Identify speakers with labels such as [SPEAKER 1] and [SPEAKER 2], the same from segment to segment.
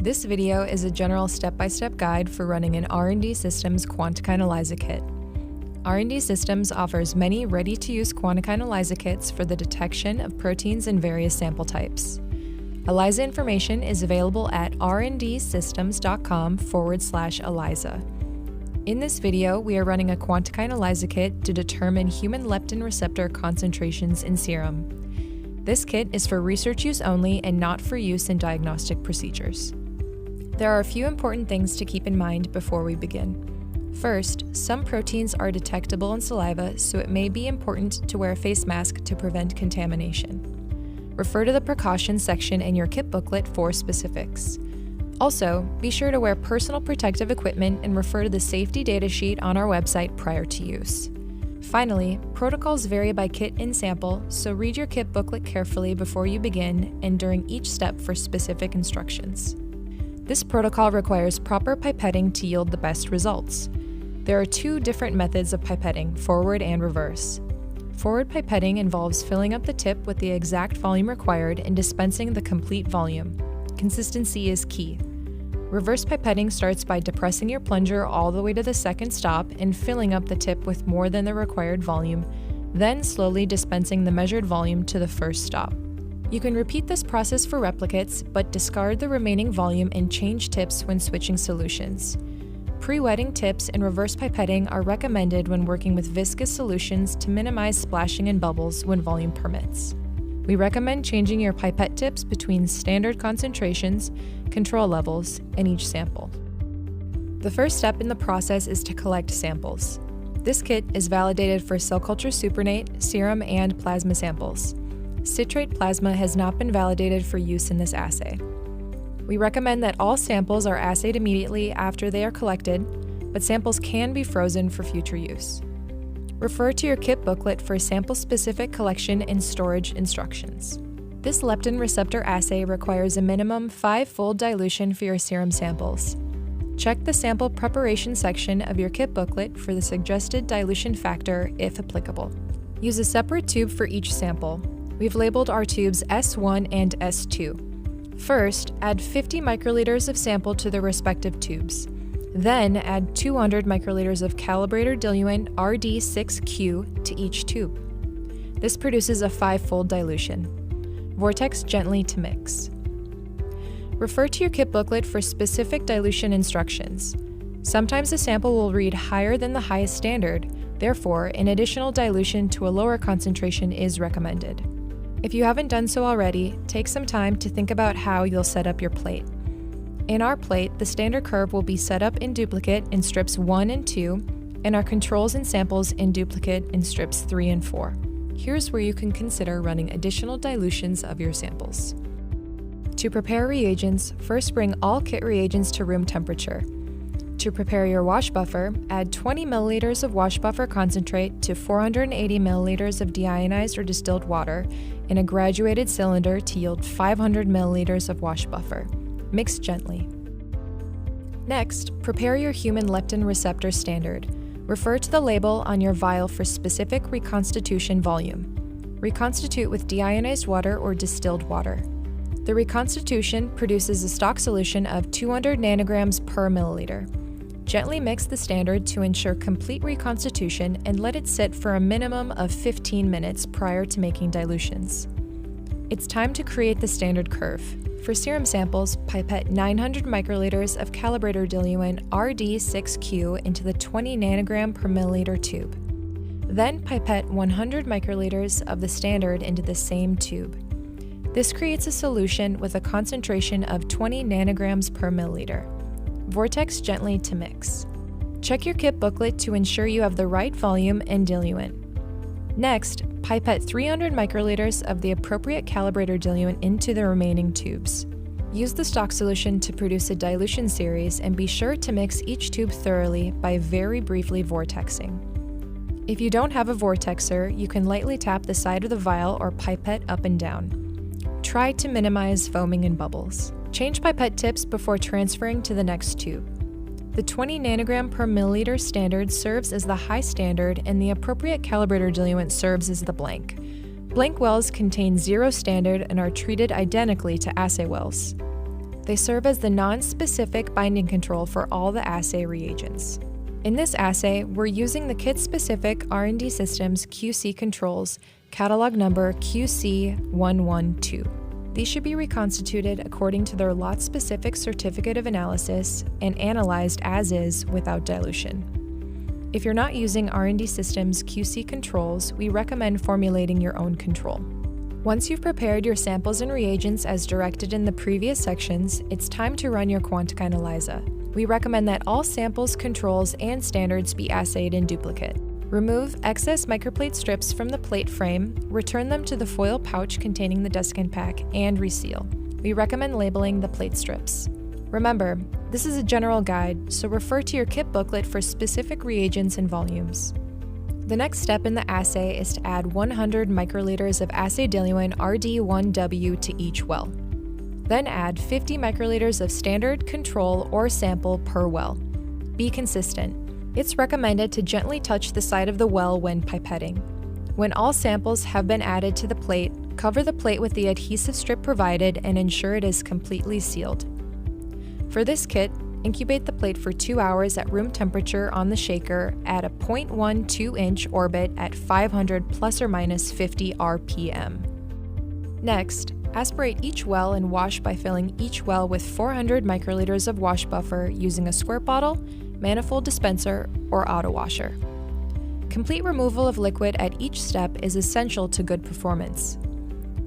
[SPEAKER 1] This video is a general step-by-step guide for running an R&D Systems Quantikine ELISA kit. R&D Systems offers many ready-to-use Quantikine ELISA kits for the detection of proteins in various sample types. ELISA information is available at rndsystems.com/ELISA. In this video, we are running a Quantikine ELISA kit to determine human leptin receptor concentrations in serum. This kit is for research use only and not for use in diagnostic procedures. There are a few important things to keep in mind before we begin. First, some proteins are detectable in saliva, so it may be important to wear a face mask to prevent contamination. Refer to the precautions section in your kit booklet for specifics. Also, be sure to wear personal protective equipment and refer to the safety data sheet on our website prior to use. Finally, protocols vary by kit and sample, so read your kit booklet carefully before you begin and during each step for specific instructions. This protocol requires proper pipetting to yield the best results. There are two different methods of pipetting, forward and reverse. Forward pipetting involves filling up the tip with the exact volume required and dispensing the complete volume. Consistency is key. Reverse pipetting starts by depressing your plunger all the way to the second stop and filling up the tip with more than the required volume, then slowly dispensing the measured volume to the first stop. You can repeat this process for replicates, but discard the remaining volume and change tips when switching solutions. Pre-wetting tips and reverse pipetting are recommended when working with viscous solutions to minimize splashing and bubbles when volume permits. We recommend changing your pipette tips between standard concentrations, control levels, and each sample. The first step in the process is to collect samples. This kit is validated for cell culture supernate, serum, and plasma samples. Citrate plasma has not been validated for use in this assay. We recommend that all samples are assayed immediately after they are collected, but samples can be frozen for future use. Refer to your kit booklet for sample-specific collection and storage instructions. This leptin receptor assay requires a minimum 5-fold dilution for your serum samples. Check the sample preparation section of your kit booklet for the suggested dilution factor, if applicable. Use a separate tube for each sample. We've labeled our tubes S1 and S2. First, add 50 microliters of sample to the respective tubes. Then, add 200 microliters of calibrator diluent RD6Q to each tube. This produces a 5-fold dilution. Vortex gently to mix. Refer to your kit booklet for specific dilution instructions. Sometimes a sample will read higher than the highest standard, therefore, an additional dilution to a lower concentration is recommended. If you haven't done so already, take some time to think about how you'll set up your plate. In our plate, the standard curve will be set up in duplicate in strips 1 and 2, and our controls and samples in duplicate in strips 3 and 4. Here's where you can consider running additional dilutions of your samples. To prepare reagents, first bring all kit reagents to room temperature. To prepare your wash buffer, add 20 milliliters of wash buffer concentrate to 480 milliliters of deionized or distilled water in a graduated cylinder to yield 500 milliliters of wash buffer. Mix gently. Next, prepare your human leptin receptor standard. Refer to the label on your vial for specific reconstitution volume. Reconstitute with deionized water or distilled water. The reconstitution produces a stock solution of 200 nanograms per milliliter. Gently mix the standard to ensure complete reconstitution and let it sit for a minimum of 15 minutes prior to making dilutions. It's time to create the standard curve. For serum samples, pipette 900 microliters of calibrator diluent RD6Q into the 20 nanogram per milliliter tube. Then pipette 100 microliters of the standard into the same tube. This creates a solution with a concentration of 20 nanograms per milliliter. Vortex gently to mix. Check your kit booklet to ensure you have the right volume and diluent. Next, pipette 300 microliters of the appropriate calibrator diluent into the remaining tubes. Use the stock solution to produce a dilution series and be sure to mix each tube thoroughly by very briefly vortexing. If you don't have a vortexer, you can lightly tap the side of the vial or pipette up and down. Try to minimize foaming and bubbles. Change pipette tips before transferring to the next tube. The 20 nanogram per milliliter standard serves as the high standard and the appropriate calibrator diluent serves as the blank. Blank wells contain 0 standard and are treated identically to assay wells. They serve as the non-specific binding control for all the assay reagents. In this assay, we're using the kit-specific R&D Systems QC controls, catalog number QC112. These should be reconstituted according to their lot-specific certificate of analysis and analyzed as is without dilution. If you're not using R&D Systems QC controls, we recommend formulating your own control. Once you've prepared your samples and reagents as directed in the previous sections, it's time to run your Quantica ELISA. We recommend that all samples, controls, and standards be assayed in duplicate. Remove excess microplate strips from the plate frame, return them to the foil pouch containing the desiccant pack, and reseal. We recommend labeling the plate strips. Remember, this is a general guide, so refer to your kit booklet for specific reagents and volumes. The next step in the assay is to add 100 microliters of assay diluent RD1W to each well. Then add 50 microliters of standard, control, or sample per well. Be consistent. It's recommended to gently touch the side of the well when pipetting. When all samples have been added to the plate, cover the plate with the adhesive strip provided and ensure it is completely sealed. For this kit, incubate the plate for 2 hours at room temperature on the shaker at a 0.12-inch orbit at 500 plus or minus 50 RPM. Next, aspirate each well and wash by filling each well with 400 microliters of wash buffer using a squirt bottle, manifold dispenser, or auto washer. Complete removal of liquid at each step is essential to good performance.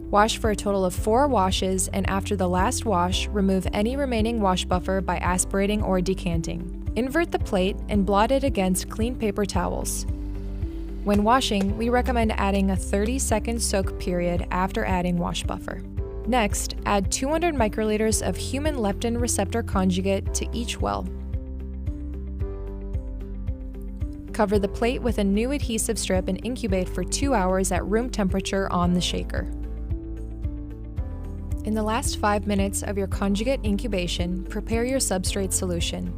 [SPEAKER 1] Wash for a total of 4 washes, and after the last wash, remove any remaining wash buffer by aspirating or decanting. Invert the plate and blot it against clean paper towels. When washing, we recommend adding a 30-second soak period after adding wash buffer. Next, add 200 microliters of human leptin receptor conjugate to each well. Cover the plate with a new adhesive strip and incubate for 2 hours at room temperature on the shaker. In the last 5 minutes of your conjugate incubation, prepare your substrate solution.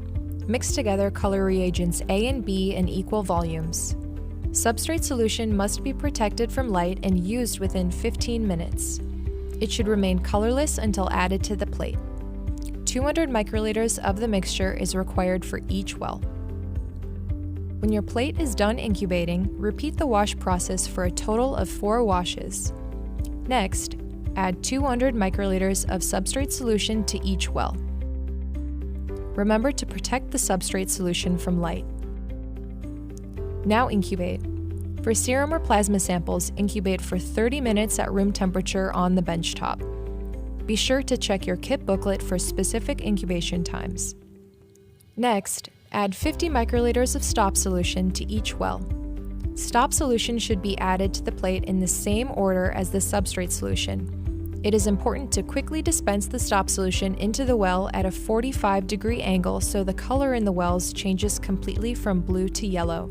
[SPEAKER 1] Mix together color reagents A and B in equal volumes. Substrate solution must be protected from light and used within 15 minutes. It should remain colorless until added to the plate. 200 microliters of the mixture is required for each well. When your plate is done incubating, repeat the wash process for a total of 4 washes. Next, add 200 microliters of substrate solution to each well. Remember to protect the substrate solution from light. Now incubate. For serum or plasma samples, incubate for 30 minutes at room temperature on the benchtop. Be sure to check your kit booklet for specific incubation times. Next, add 50 microliters of stop solution to each well. Stop solution should be added to the plate in the same order as the substrate solution. It is important to quickly dispense the stop solution into the well at a 45-degree angle so the color in the wells changes completely from blue to yellow.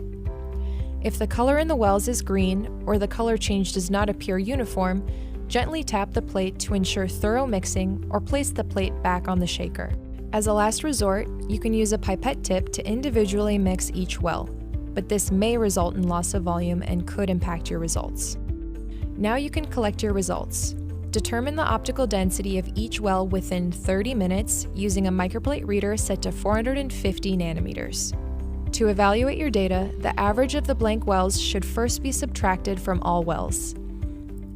[SPEAKER 1] If the color in the wells is green or the color change does not appear uniform, gently tap the plate to ensure thorough mixing or place the plate back on the shaker. As a last resort, you can use a pipette tip to individually mix each well, but this may result in loss of volume and could impact your results. Now you can collect your results. Determine the optical density of each well within 30 minutes using a microplate reader set to 450 nanometers. To evaluate your data, the average of the blank wells should first be subtracted from all wells.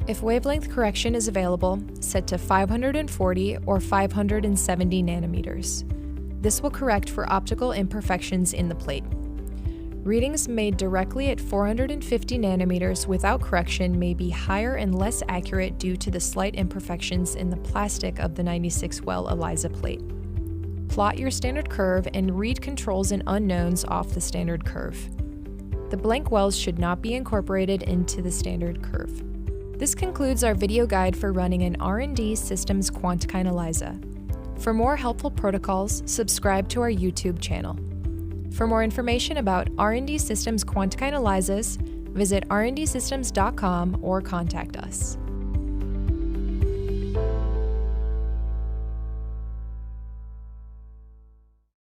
[SPEAKER 1] If wavelength correction is available, set to 540 or 570 nanometers. This will correct for optical imperfections in the plate. Readings made directly at 450 nanometers without correction may be higher and less accurate due to the slight imperfections in the plastic of the 96-well ELISA plate. Plot your standard curve and read controls and unknowns off the standard curve. The blank wells should not be incorporated into the standard curve. This concludes our video guide for running an R&D Systems Quantica ELISA. For more helpful protocols, subscribe to our YouTube channel. For more information about R&D Systems Quantica ELISAs, visit rndsystems.com or contact us.